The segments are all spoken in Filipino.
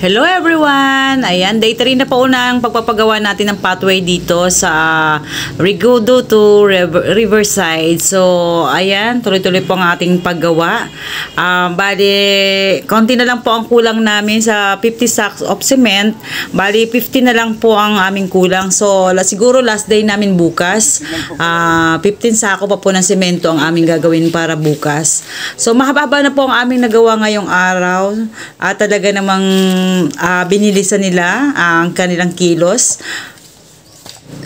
Hello everyone! Ayan, day 3 na po unang pagpapagawa natin ng pathway dito sa Rigudo to Riverside. So, ayan, tuloy-tuloy po ang ating paggawa. Bali, konti na lang po ang kulang namin sa 50 sacks of cement. Bali, 50 na lang po ang aming kulang. So, siguro last day namin bukas. 15 sako pa po ng semento ang aming gagawin para bukas. So, mahaba na po ang aming nagawa ngayong araw. At talaga namang binilisan nila ang kanilang kilos.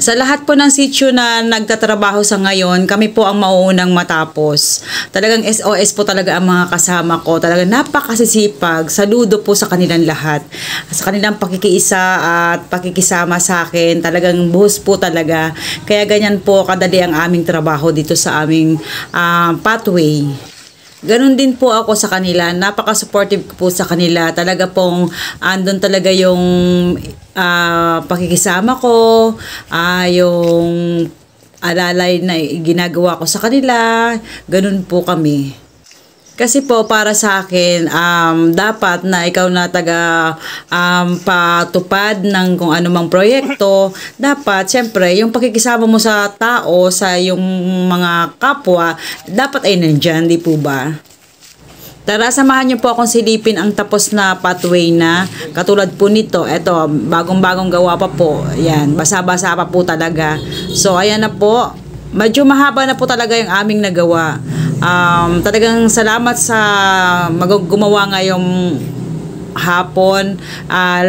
Sa lahat po ng sitio na nagtatrabaho sa ngayon, kami po ang mauunang matapos. Talagang SOS po talaga ang mga kasama ko. Talagang napakasisipag. Saludo po sa kanilang lahat. Sa kanilang pakikiisa at pakikisama sa akin. Talagang buhos po talaga. Kaya ganyan po kadali ang aming trabaho dito sa aming pathway. Ganon din po ako sa kanila. Napaka-supportive po sa kanila. Talaga pong andun talaga yung pakikisama ko, yung alalay na ginagawa ko sa kanila. Ganon po kami. Kasi po para sa akin, dapat na ikaw na taga patupad ng kung anumang proyekto, dapat siyempre yung pakikisama mo sa tao, sa yung mga kapwa, dapat ay nandyan, di po ba? Tara, samahan niyo po akong silipin ang tapos na pathway na katulad po nito. Ito, bagong-bagong gawa pa po. Ayan, basa-basa pa po talaga. So, ayan na po. Medyo mahaba na po talaga yung aming nagawa. Talagang salamat sa gumawa ngayong hapon.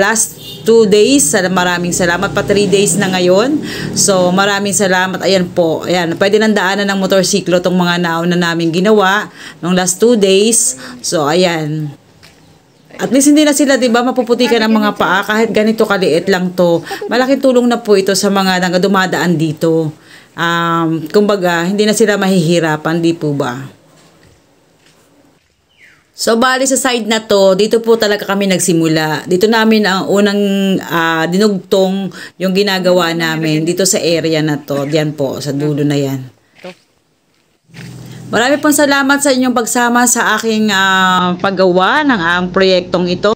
Last 2 days, maraming salamat pa 3 days na ngayon. So maraming salamat. Ayan po, ayan, pwede nang daanan ng motorsiklo tong mga nauna namin ginawa nung last 2 days. So ayan, at least hindi na sila, diba, mapuputikan ng mga paa kahit ganito kaliit lang to. Malaking tulong na po ito sa mga dumadaan dito. Kumbaga, hindi na sila mahihirapan, di po ba? So, bali sa side na to, dito po talaga kami nagsimula. Dito namin ang unang dinugtong yung ginagawa namin dito sa area na to. Diyan po, sa dulo na yan. Marami pong salamat sa inyong pagsama sa aking paggawa ng proyektong ito.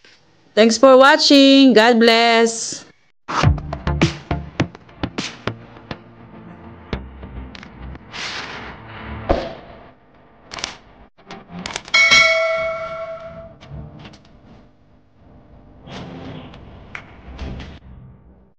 Thanks for watching. God bless.